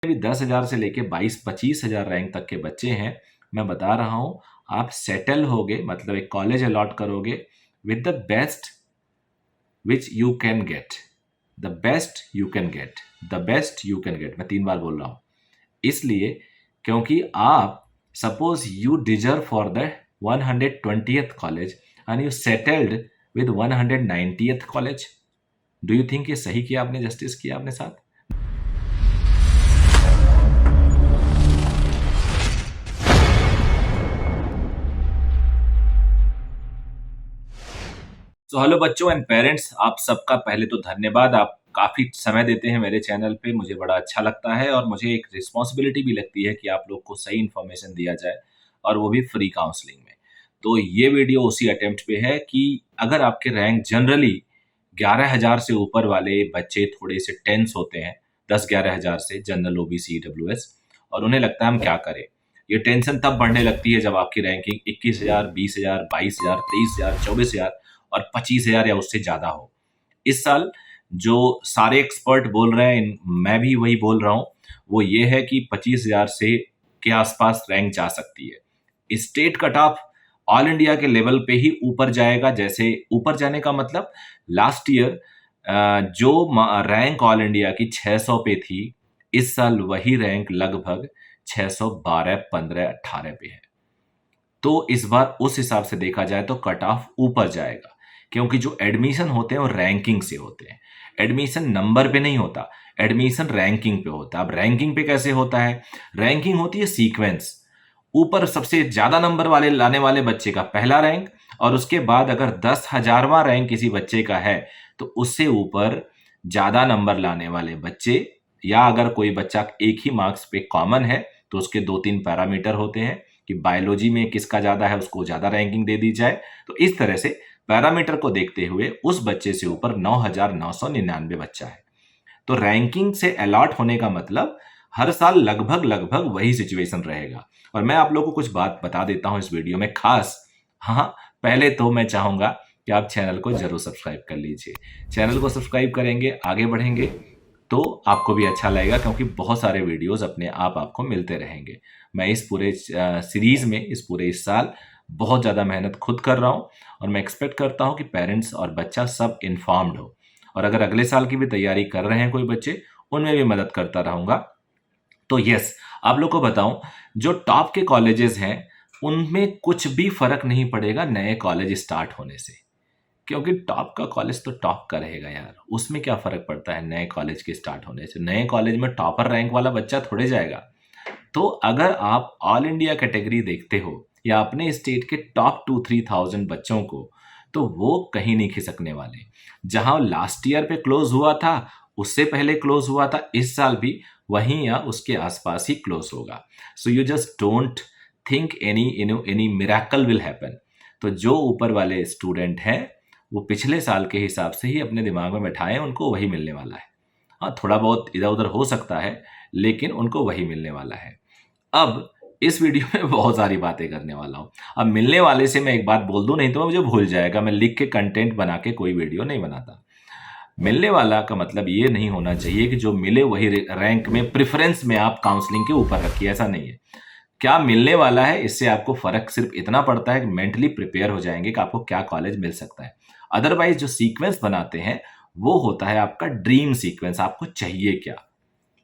भी 10,000 से लेके 22-25,000 रैंक तक के बच्चे हैं, मैं बता रहा हूं, आप सेटल होगे, मतलब एक कॉलेज अलॉट करोगे with the best which you can get, the best you can get, the best you can get. मैं 3 बार बोल रहा हूं, इसलिए क्योंकि आप suppose you deserve for the 120th college and you settled with 190th college. Do you think ये सही किया आपने, जस्टिस किया आपने साथ? तो हेलो बच्चों एंड पेरेंट्स, आप सबका पहले तो धन्यवाद। आप काफ़ी समय देते हैं मेरे चैनल पे, मुझे बड़ा अच्छा लगता है और मुझे एक रिस्पॉन्सिबिलिटी भी लगती है कि आप लोग को सही इन्फॉर्मेशन दिया जाए, और वो भी फ्री काउंसलिंग में। तो ये वीडियो उसी अटेम्प्ट पे है कि अगर आपके रैंक जनरली 11,000 से ऊपर वाले बच्चे थोड़े से टेंस होते हैं, 10-11,000 से जनरल ओबीसी ईडब्ल्यूएस, और उन्हें लगता है हम क्या करें। ये टेंशन तब बढ़ने लगती है जब आपकी रैंकिंग 21,000, 20,000, 22,000, 23,000, 24,000 और 25,000 या उससे ज़्यादा हो। इस साल जो सारे एक्सपर्ट बोल रहे हैं, मैं भी वही बोल रहा हूँ, वो ये है कि 25,000 से के आसपास रैंक जा सकती है। State cut off all India के लेवल पे ही ऊपर जाएगा। जैसे ऊपर जाने का मतलब लास्ट ईयर जो रैंक ऑल इंडिया की 600 पे थी, इस साल वही रैंक लगभग 612, 15, 18 पे है। तो इस बार उस हिसाब से देखा जाए तो कट ऑफ ऊपर जाएगा, क्योंकि जो एडमिशन होते हैं वो रैंकिंग से होते हैं। एडमिशन नंबर पे नहीं होता, एडमिशन रैंकिंग पे होता है। अब रैंकिंग पे कैसे होता है? रैंकिंग होती है सीक्वेंस, ऊपर सबसे ज्यादा नंबर वाले लाने वाले बच्चे का पहला रैंक, और उसके बाद अगर 10,000वां रैंक किसी बच्चे का है तो उससे ऊपर ज्यादा नंबर लाने वाले बच्चे, या अगर कोई बच्चा एक ही मार्क्स पे कॉमन है तो उसके 2-3 पैरामीटर होते हैं कि बायोलॉजी में किसका ज्यादा है उसको ज्यादा रैंकिंग दे दी जाए। तो इस तरह से पैरामीटर को देखते हुए उस बच्चे से ऊपर 9,999 बच्चा है। तो रैंकिंग से अलॉट होने का मतलब हर साल लगभग लगभग वही सिचुएशन रहेगा। और मैं आप लोगों को कुछ बात बता देता हूं इस वीडियो में खास। हाँ, पहले तो मैं चाहूंगा कि आप चैनल को जरूर सब्सक्राइब कर लीजिए। चैनल को सब्सक्राइब करेंगे, आगे बढ़ेंगे तो आपको भी अच्छा लगेगा, क्योंकि बहुत सारे वीडियोस अपने आप आपको मिलते रहेंगे। मैं इस पूरे सीरीज में, इस साल बहुत ज़्यादा मेहनत खुद कर रहा हूँ, और मैं एक्सपेक्ट करता हूँ कि पेरेंट्स और बच्चा सब इन्फॉर्म्ड हो। और अगर अगले साल की भी तैयारी कर रहे हैं कोई बच्चे, उनमें भी मदद करता रहूँगा। तो यस, आप लोग को बताऊं, जो टॉप के कॉलेजेस हैं उनमें कुछ भी फर्क नहीं पड़ेगा नए कॉलेज स्टार्ट होने से, क्योंकि टॉप का कॉलेज तो टॉप का रहेगा यार। उसमें क्या फर्क पड़ता है नए कॉलेज के स्टार्ट होने से? नए कॉलेज में टॉपर रैंक वाला बच्चा थोड़े जाएगा। तो अगर आप ऑल इंडिया कैटेगरी देखते हो या अपने स्टेट के टॉप 2-3,000 बच्चों को, तो वो कहीं नहीं खिसकने वाले। जहां लास्ट ईयर पे क्लोज हुआ था, उससे पहले क्लोज हुआ था, इस साल भी वहीं या उसके आसपास ही क्लोज होगा। So you just don't think any miracle will happen. तो जो ऊपर वाले स्टूडेंट हैं वो पिछले साल के हिसाब से ही अपने दिमाग में बैठाएं, उनको वही मिलने वाला है। हाँ, थोड़ा बहुत इधर उधर हो सकता है, लेकिन उनको वही मिलने वाला है। अब इस वीडियो में बहुत सारी बातें करने वाला हूँ। अब मिलने वाले से मैं एक बात बोल दूं, नहीं तो मुझे भूल जाएगा। मैं लिख के कंटेंट बना के कोई वीडियो नहीं बनाता। मिलने वाला का मतलब ये नहीं होना चाहिए कि जो मिले वही रैंक में, प्रेफरेंस में आप काउंसलिंग के ऊपर रखिए, ऐसा नहीं है। क्या मिलने वाला है, इससे आपको फर्क सिर्फ इतना पड़ता है कि मेंटली प्रिपेयर हो जाएंगे कि आपको क्या कॉलेज मिल सकता है। अदरवाइज जो सीक्वेंस बनाते हैं वो होता है आपका ड्रीम सीक्वेंस, आपको चाहिए क्या।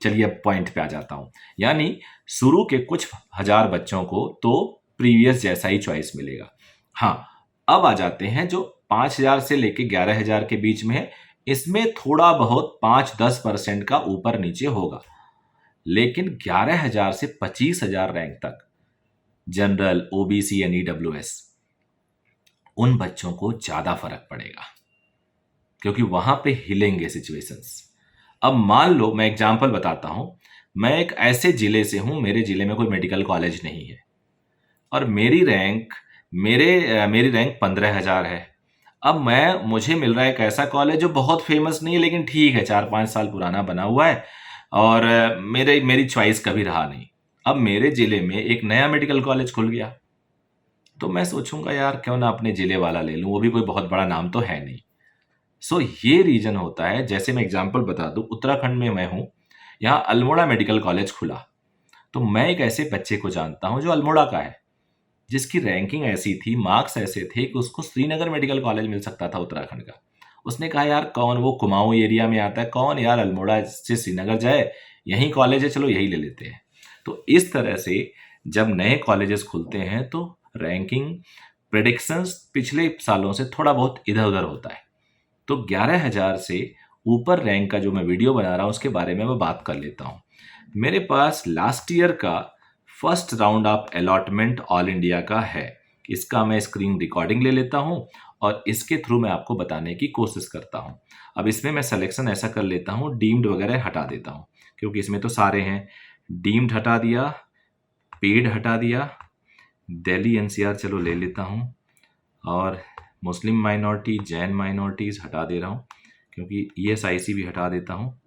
चलिए अब पॉइंट पे आ जाता हूं। यानी शुरू के कुछ हजार बच्चों को तो प्रीवियस जैसा ही चॉइस मिलेगा। हाँ, अब आ जाते हैं जो 5,000 से लेके 11,000 के बीच में है। इसमें थोड़ा बहुत 5-10% का ऊपर नीचे होगा, लेकिन 11,000 से 25,000 रैंक तक जनरल, ओबीसी एंड ईडब्ल्यूएस, उन बच्चों को ज्यादा फर्क पड़ेगा, क्योंकि वहां पे हिलेंगे सिचुएशंस। अब मान लो, मैं एग्जांपल बताता हूं, मैं एक ऐसे जिले से हूं, मेरे जिले में कोई मेडिकल कॉलेज नहीं है, और मेरी रैंक 15,000 है। अब मुझे मिल रहा है एक ऐसा कॉलेज जो बहुत फेमस नहीं है, लेकिन ठीक है, 4-5 साल पुराना बना हुआ है, और मेरी चॉइस कभी रहा नहीं। अब मेरे जिले में एक नया मेडिकल कॉलेज खुल गया, तो मैं सोचूंगा यार क्यों ना अपने जिले वाला ले लूं, वो भी कोई बहुत बड़ा नाम तो है नहीं। सो ये रीजन होता है। जैसे मैं एग्जांपल बता दूं, उत्तराखंड में मैं हूं, यहाँ अल्मोड़ा मेडिकल कॉलेज खुला। तो मैं एक ऐसे बच्चे को जानता हूँ जो अल्मोड़ा का है, जिसकी रैंकिंग ऐसी थी, मार्क्स ऐसे थे कि उसको श्रीनगर मेडिकल कॉलेज मिल सकता था उत्तराखंड का। उसने कहा यार कौन, वो कुमाऊं एरिया में आता है, कौन यार अल्मोड़ा से श्रीनगर जाए, यही कॉलेज है, चलो यही ले लेते हैं। तो इस तरह से जब नए कॉलेजेस खुलते हैं तो रैंकिंग प्रेडिक्शंस पिछले सालों से थोड़ा बहुत इधर उधर होता है। तो 11,000 से ऊपर रैंक का जो मैं वीडियो बना रहा हूँ उसके बारे में मैं बात कर लेता हूँ। मेरे पास लास्ट ईयर का first round of allotment all India का है। इसका मैं स्क्रीन रिकॉर्डिंग ले लेता हूँ और इसके थ्रू मैं आपको बताने की कोशिश करता हूँ। अब इसमें मैं सिलेक्शन ऐसा कर लेता हूँ, डीम्ड वगैरह हटा देता हूँ क्योंकि इसमें तो सारे हैं। डीम्ड हटा दिया, पेड हटा दिया, दिल्ली एनसीआर चलो ले लेता हूँ, और मुस्लिम माइनॉरिटी, जैन माइनॉरिटीज़ हटा दे रहा हूँ क्योंकि ईएसआईसी भी हटा देता हूँ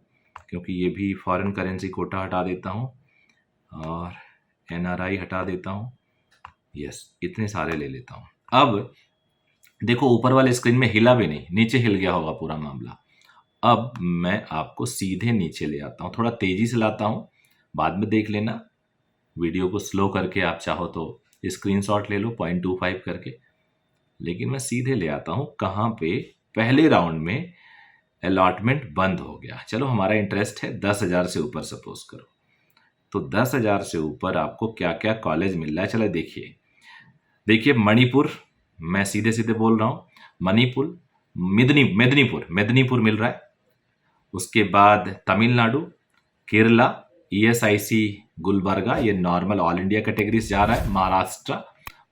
क्योंकि ये भी फॉरेन करेंसी कोटा हटा देता हूँ, और एनआरआई हटा देता हूँ। यस, इतने सारे ले लेता हूँ। अब देखो ऊपर वाले स्क्रीन में हिला भी नहीं, नीचे हिल गया होगा पूरा मामला। अब मैं आपको सीधे नीचे ले आता हूँ, थोड़ा तेजी से लाता हूँ, बाद में देख लेना। वीडियो को स्लो करके आप चाहो तो स्क्रीनशॉट ले लो 0.25 करके, लेकिन मैं सीधे ले आता हूँ कहाँ पे पहले राउंड में अलॉटमेंट बंद हो गया। चलो हमारा इंटरेस्ट है 10,000 से ऊपर, सपोज करो तो 10,000 से ऊपर आपको क्या क्या कॉलेज मिल रहा है। चलो देखिए मणिपुर, मैं सीधे सीधे बोल रहा हूँ, मणिपुर, मेदिनीपुर मिल रहा है। उसके बाद तमिलनाडु, केरला, ईएसआईसी गुलबर्गा, ये नॉर्मल ऑल इंडिया कैटेगरी से जा रहा है।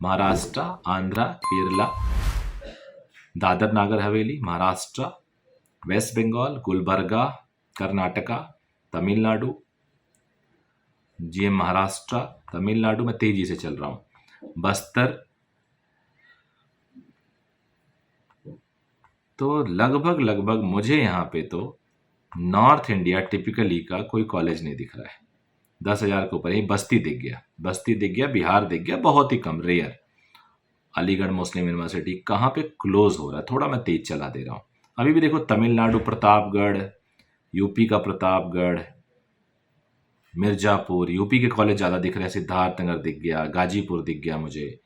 महाराष्ट्र, आंध्रा, केरला, दादर नागर हवेली, महाराष्ट्र, वेस्ट बंगाल, गुलबर्गा, कर्नाटका, तमिलनाडु, जीएम महाराष्ट्र, तमिलनाडु, मैं तेजी से चल रहा हूँ, बस्तर। तो लगभग मुझे यहाँ पे तो नॉर्थ इंडिया टिपिकली का कोई कॉलेज नहीं दिख रहा है। 10,000 के ऊपर ही बस्ती दिख गया, बिहार दिख गया, बहुत ही कम, रेयर। अलीगढ़ मुस्लिम यूनिवर्सिटी कहाँ पे क्लोज हो रहा है, थोड़ा मैं तेज चला दे रहा हूँ। अभी भी देखो तमिलनाडु प्रतापगढ़, यूपी का प्रतापगढ़, मिर्जापुर, यूपी के कॉलेज ज़्यादा दिख रहे हैं, सिद्धार्थनगर दिख गया, गाजीपुर दिख गया मुझे,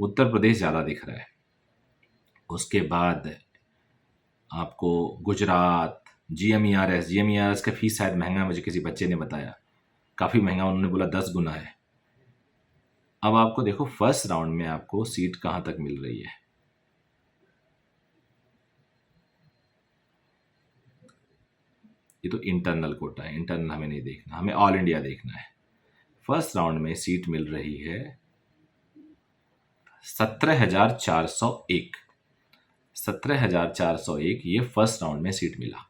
उत्तर प्रदेश ज़्यादा दिख रहा है। उसके बाद आपको गुजरात, जीएमईआरएस का फीस शायद महंगा है, मुझे किसी बच्चे ने बताया, काफ़ी महंगा, उन्होंने बोला 10 गुना है। अब आपको देखो फर्स्ट राउंड में आपको सीट कहाँ तक मिल रही है। ये तो इंटरनल कोटा है, इंटरनल हमें नहीं देखना, हमें ऑल इंडिया देखना है। फर्स्ट राउंड में सीट मिल रही है 17,401, 17,401, ये फर्स्ट राउंड में सीट मिला।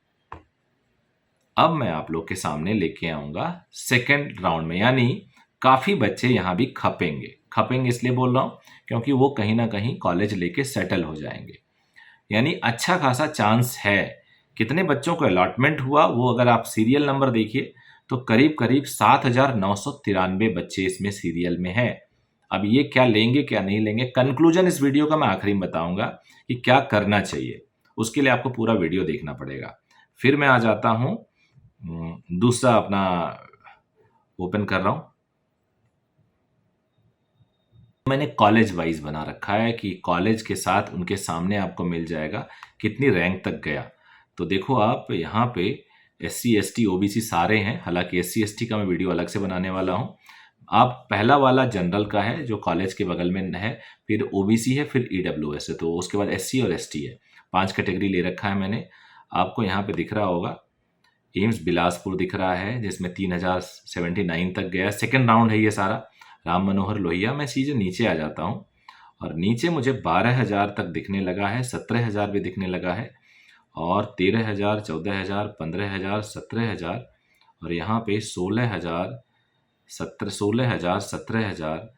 अब मैं आप लोग के सामने लेके आऊंगा सेकेंड राउंड में, यानी काफ़ी बच्चे यहाँ भी खपेंगे इसलिए बोल रहा हूँ क्योंकि वो कहीं ना कहीं कॉलेज लेके सेटल हो जाएंगे, यानी अच्छा खासा चांस है। कितने बच्चों को अलॉटमेंट हुआ वो अगर आप सीरियल नंबर देखिए तो करीब करीब 7,993 बच्चे इसमें सीरियल में हैं। अब ये क्या लेंगे क्या नहीं लेंगे, कंक्लूजन इस वीडियो का मैं आखिरी में बताऊंगा कि क्या करना चाहिए, उसके लिए आपको पूरा वीडियो देखना पड़ेगा। फिर मैं आ जाता हूँ दूसरा अपना ओपन कर रहा हूँ, मैंने कॉलेज वाइज बना रखा है कि कॉलेज के साथ उनके सामने आपको मिल जाएगा कितनी रैंक तक गया। तो देखो आप यहाँ पे SC ST OBC सारे हैं, हालांकि SC ST का मैं वीडियो अलग से बनाने वाला हूँ। आप पहला वाला जनरल का है जो कॉलेज के बगल में है, फिर OBC है, फिर EWS है, तो उसके बाद SC और ST है। 5 कैटेगरी ले रखा है मैंने। आपको यहाँ पे दिख रहा होगा एम्स बिलासपुर दिख रहा है जिसमें 3,079 तक गया, सेकेंड राउंड है ये सारा। राम मनोहर लोहिया, मैं सीधे नीचे आ जाता हूँ और नीचे मुझे 12,000 तक दिखने लगा है, 17,000 भी दिखने लगा है, और 13,000, 14,000, 15,000, 17,000, और यहाँ पे 16,000, 17,000,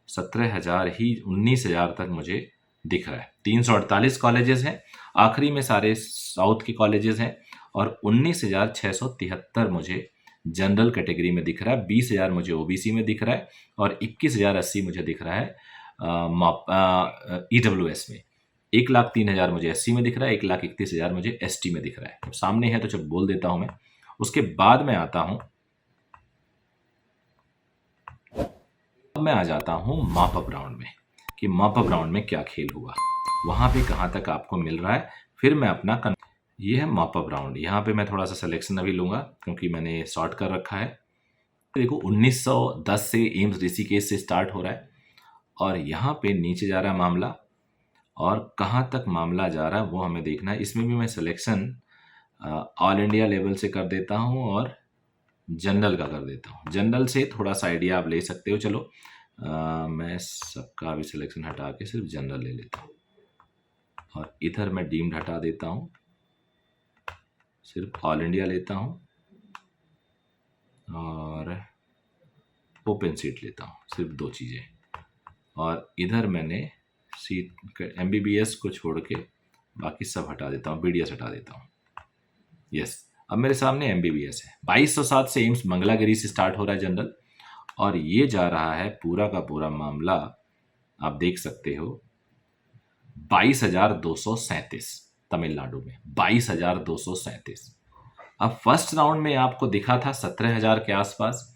17,000 ही 19,000 तक मुझे दिख रहा है। 348 कॉलेजेस हैं, आखिरी में सारे साउथ के कॉलेजेस हैं, और 19,673 मुझे जनरल कैटेगरी में दिख रहा है, 20,000 मुझे OBC में दिख रहा है, और 21,080 मुझे दिख रहा है EWS में। 1,03,000 मुझे SC में दिख रहा है, 1,31,000 मुझे ST में दिख रहा है। तो सामने है तो चल बोल देता हूँ मैं। उसके बाद मैं आता हूँ मैं आ जाता हूँ मॉप अप राउंड में कि मॉप अप राउंड में क्या खेल हुआ, वहाँ पे कहाँ तक आपको मिल रहा है। फिर मैं अपना ये है मॉप अप राउंड। यहाँ पे मैं थोड़ा सा सिलेक्शन अभी लूँगा क्योंकि मैंने सॉर्ट कर रखा है। देखो 1910 से एम्स ऋषिकेश से स्टार्ट हो रहा है और यहाँ पे नीचे जा रहा है मामला, और कहाँ तक मामला जा रहा है वो हमें देखना है। इसमें भी मैं सिलेक्शन ऑल इंडिया लेवल से कर देता हूँ और जनरल का कर देता हूँ। जनरल से थोड़ा सा आइडिया आप ले सकते हो। चलो मैं सबका भी सिलेक्शन हटा के सिर्फ जनरल ले लेता हूँ और इधर मैं डीम्ड हटा देता हूँ, सिर्फ ऑल इंडिया लेता हूँ और ओपन सीट लेता हूँ, सिर्फ 2 चीज़ें। और इधर मैंने सीट MBBS को छोड़ के बाकी सब हटा देता हूँ, BDS हटा देता हूँ। यस, अब मेरे सामने MBBS है। 2207 से एम्स मंगलागिरी से स्टार्ट हो रहा है जनरल, और ये जा रहा है पूरा का पूरा मामला आप देख सकते हो 22,237 तमिलनाडु में, 22,237। अब फर्स्ट राउंड में आपको दिखा था 17,000 के आसपास,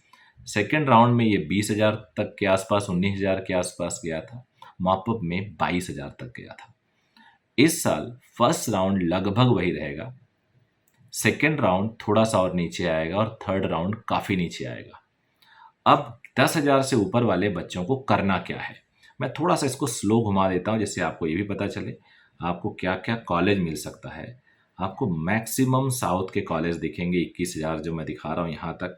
सेकेंड राउंड में ये 20,000 तक के आसपास, 19,000 के आसपास गया था, मॉपअप में 22,000 तक गया था। इस साल फर्स्ट राउंड लगभग वही रहेगा, सेकेंड राउंड थोड़ा सा और नीचे आएगा और थर्ड राउंड काफ़ी नीचे आएगा। अब 10,000 से ऊपर वाले बच्चों को करना क्या है, मैं थोड़ा सा इसको स्लो घुमा देता हूँ जिससे आपको ये भी पता चले आपको क्या क्या कॉलेज मिल सकता है। आपको मैक्सिमम साउथ के कॉलेज दिखेंगे, 21,000 जो मैं दिखा रहा हूँ यहाँ तक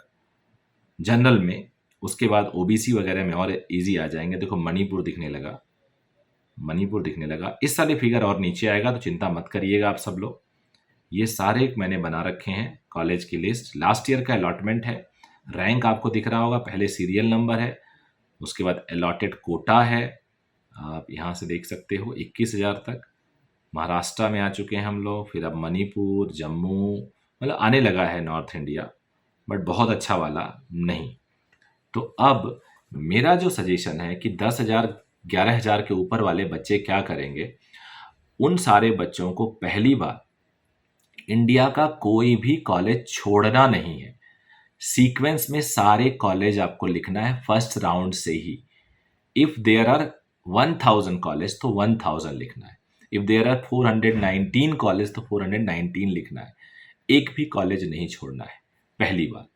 जनरल में। उसके बाद OBC वगैरह में और इजी आ जाएंगे। देखो मणिपुर दिखने लगा, मणिपुर दिखने लगा। इस साल ये फिगर और नीचे आएगा तो चिंता मत करिएगा आप सब लोग। ये सारे मैंने बना रखे हैं कॉलेज की लिस्ट, लास्ट ईयर का अलॉटमेंट है। रैंक आपको दिख रहा होगा, पहले सीरियल नंबर है, उसके बाद अलॉटेड कोटा है, आप यहाँ से देख सकते हो 21,000 तक। महाराष्ट्र में आ चुके हैं हम लोग, फिर अब मणिपुर, जम्मू, मतलब आने लगा है नॉर्थ इंडिया, बट बहुत अच्छा वाला नहीं। तो अब मेरा जो सजेशन है कि 10,000 11,000 के ऊपर वाले बच्चे क्या करेंगे, उन सारे बच्चों को पहली बार इंडिया का कोई भी कॉलेज छोड़ना नहीं है। सीक्वेंस में सारे कॉलेज आपको लिखना है फर्स्ट राउंड से ही। इफ देयर आर 1000 कॉलेज तो 1000 लिखना है, इफ देयर आर 419 कॉलेज तो 419 लिखना है। एक भी कॉलेज नहीं छोड़ना है, पहली बात।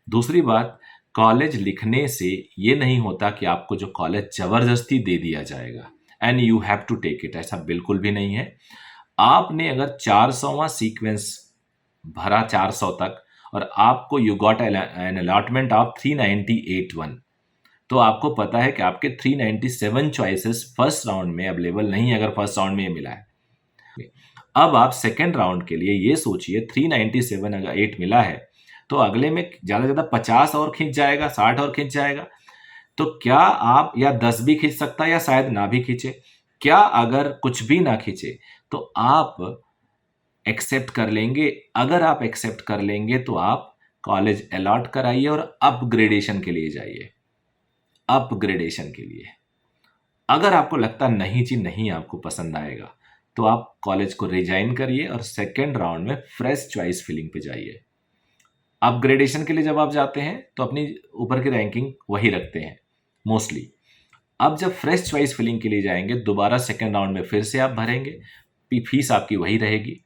दूसरी बात, कॉलेज लिखने से ये नहीं होता कि आपको जो कॉलेज जबरदस्ती दे दिया जाएगा and you have to take it, ऐसा बिल्कुल भी नहीं है। आपने अगर 400वां सीक्वेंस भरा 400 तक और आपको you got an allotment of 398 तो आपको पता है कि आपके 397 चॉइसेस फर्स्ट राउंड में अवेलेबल नहीं है, अगर फर्स्ट राउंड में ये मिला है। अब आप सेकेंड राउंड के लिए ये सोचिए 397 अगर 8 मिला है तो अगले में ज़्यादा से ज़्यादा 50 और खींच जाएगा, 60 और खींच जाएगा। तो क्या आप या 10 भी खींच सकता है या शायद ना भी खींचे। क्या अगर कुछ भी ना खींचे तो आप एक्सेप्ट कर लेंगे? अगर आप एक्सेप्ट कर लेंगे तो आप कॉलेज अलॉट कराइए और अपग्रेडेशन के लिए जाइए। अपग्रेडेशन के लिए अगर आपको लगता नहीं जी नहीं आपको पसंद आएगा तो आप कॉलेज को रिजाइन करिए और सेकेंड राउंड में फ्रेश चॉइस फिलिंग पे जाइए। अपग्रेडेशन के लिए जब आप जाते हैं तो अपनी ऊपर की रैंकिंग वही रखते हैं मोस्टली। अब जब फ्रेश चॉइस फिलिंग के लिए जाएंगे दोबारा सेकेंड राउंड में फिर से आप भरेंगे, फीस आपकी वही रहेगी।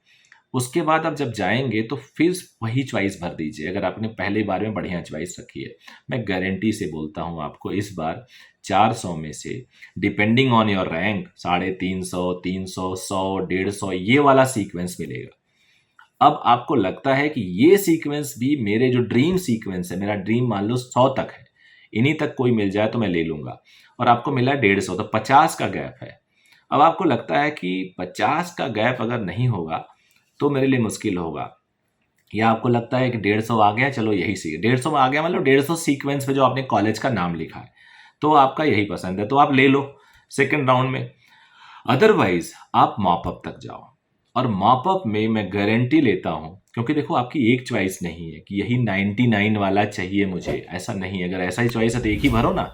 उसके बाद आप जब जाएंगे तो फिर वही चॉइस भर दीजिए अगर आपने पहले बार में बढ़िया चॉइस रखी है। मैं गारंटी से बोलता हूँ आपको इस बार 400 में से डिपेंडिंग ऑन योर रैंक 350, 300, 100, 150 ये वाला सीक्वेंस मिलेगा। अब आपको लगता है कि ये सीक्वेंस भी मेरे जो ड्रीम सीक्वेंस है, मेरा ड्रीम मान लो 100 तक है, इन्हीं तक कोई मिल जाए तो मैं ले लूँगा, और आपको मिला 150 तो 50 का गैप है। अब आपको लगता है कि 50 का गैप अगर नहीं होगा तो मेरे लिए मुश्किल होगा, या आपको लगता है कि 150 आ गया, चलो यही सीख 150 आ गया मतलब 150 सीक्वेंस पे जो आपने कॉलेज का नाम लिखा है तो आपका यही पसंद है तो आप ले लो सेकेंड राउंड में। अदरवाइज आप मॉपअप तक जाओ, और मॉपअप में मैं गारंटी लेता हूं, क्योंकि देखो आपकी एक चॉइस नहीं है कि यही 99 वाला चाहिए मुझे, ऐसा नहीं है। अगर ऐसा ही चॉइस है तो एक ही भरो ना,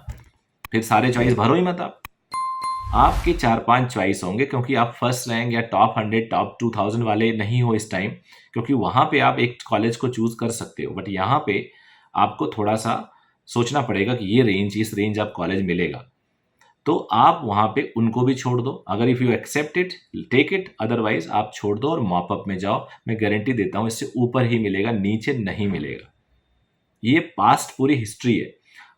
फिर सारे चॉइस भरो ही मत। आपके 4-5 चॉइस होंगे क्योंकि आप फर्स्ट रैंक या टॉप 100 टॉप 2000 वाले नहीं हो इस टाइम, क्योंकि वहां पे आप एक कॉलेज को चूज कर सकते हो, बट यहाँ पे आपको थोड़ा सा सोचना पड़ेगा कि ये रेंज, इस रेंज आप कॉलेज मिलेगा, तो आप वहाँ पे उनको भी छोड़ दो। अगर if you accept it, take it, otherwise आप छोड़ दो और मॉप अप में जाओ। मैं गारंटी देता हूँ इससे ऊपर ही मिलेगा, नीचे नहीं मिलेगा। ये पास्ट पूरी हिस्ट्री है।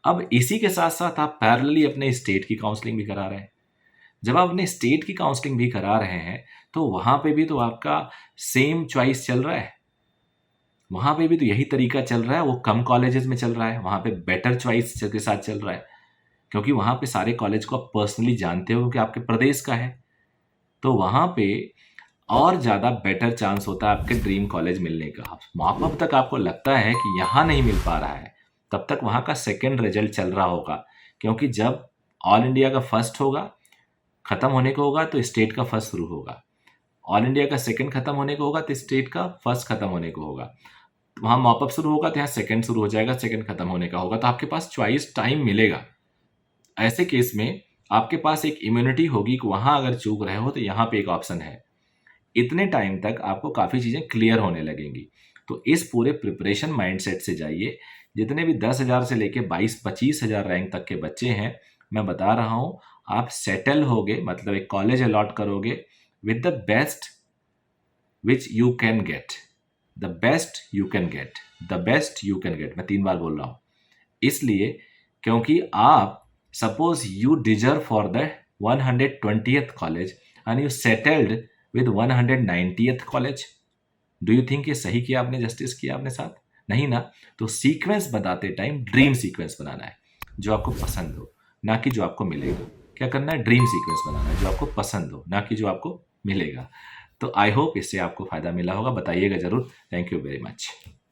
अब इसी के साथ साथ आप पैरेलली अपने स्टेट की काउंसलिंग भी करा रहे हैं। जब आप अपने स्टेट की काउंसलिंग भी करा रहे हैं तो वहाँ पे भी तो आपका सेम चॉइस चल रहा है, वहाँ पे भी तो यही तरीका चल रहा है। वो कम कॉलेजेस में चल रहा है, वहाँ पे बेटर चॉइस के साथ चल रहा है, क्योंकि वहाँ पे सारे कॉलेज को आप पर्सनली जानते हो क्योंकि आपके प्रदेश का है। तो वहाँ पे और ज़्यादा बेटर चांस होता है आपके ड्रीम कॉलेज मिलने का। वहाँ पर तक आपको लगता है कि यहाँ नहीं मिल पा रहा है, तब तक वहाँ का सेकंड रिजल्ट चल रहा होगा, क्योंकि जब ऑल इंडिया का फर्स्ट होगा, ख़त्म होने को होगा, तो स्टेट का फर्स्ट शुरू होगा। ऑल इंडिया का सेकंड ख़त्म होने को होगा तो स्टेट का फर्स्ट ख़त्म होने को होगा। वहाँ मॉपअप शुरू होगा तो यहाँ सेकंड शुरू हो जाएगा, सेकंड ख़त्म होने का होगा, तो आपके पास चॉइस टाइम मिलेगा। ऐसे केस में आपके पास एक इम्यूनिटी होगी कि वहाँ अगर चूक रहे हो तो यहाँ पे एक ऑप्शन है। इतने टाइम तक आपको काफ़ी चीज़ें क्लियर होने लगेंगी। तो इस पूरे प्रिपरेशन माइंडसेट से जाइए। जितने भी 10,000 से लेके 22-25,000 रैंक तक के बच्चे हैं, मैं बता रहा हूँ, आप सेटल होगे, मतलब एक कॉलेज अलॉट करोगे with the best which you can get, the best you can get, the best you can get. मैं 3 बार बोल रहा हूँ इसलिए क्योंकि आप suppose you deserve for the 120th college and you settled with 190th college. Do you think ये सही किया आपने, जस्टिस किया आपने साथ? नहीं ना। तो सीक्वेंस बताते टाइम ड्रीम सीक्वेंस बनाना है, जो आपको पसंद हो, ना कि जो आपको मिलेगा। क्या करना है? ड्रीम सीक्वेंस बनाना है, जो आपको पसंद हो, ना कि जो आपको मिलेगा। तो आई होप इससे आपको फायदा मिला होगा। बताइएगा जरूर। Thank you very much.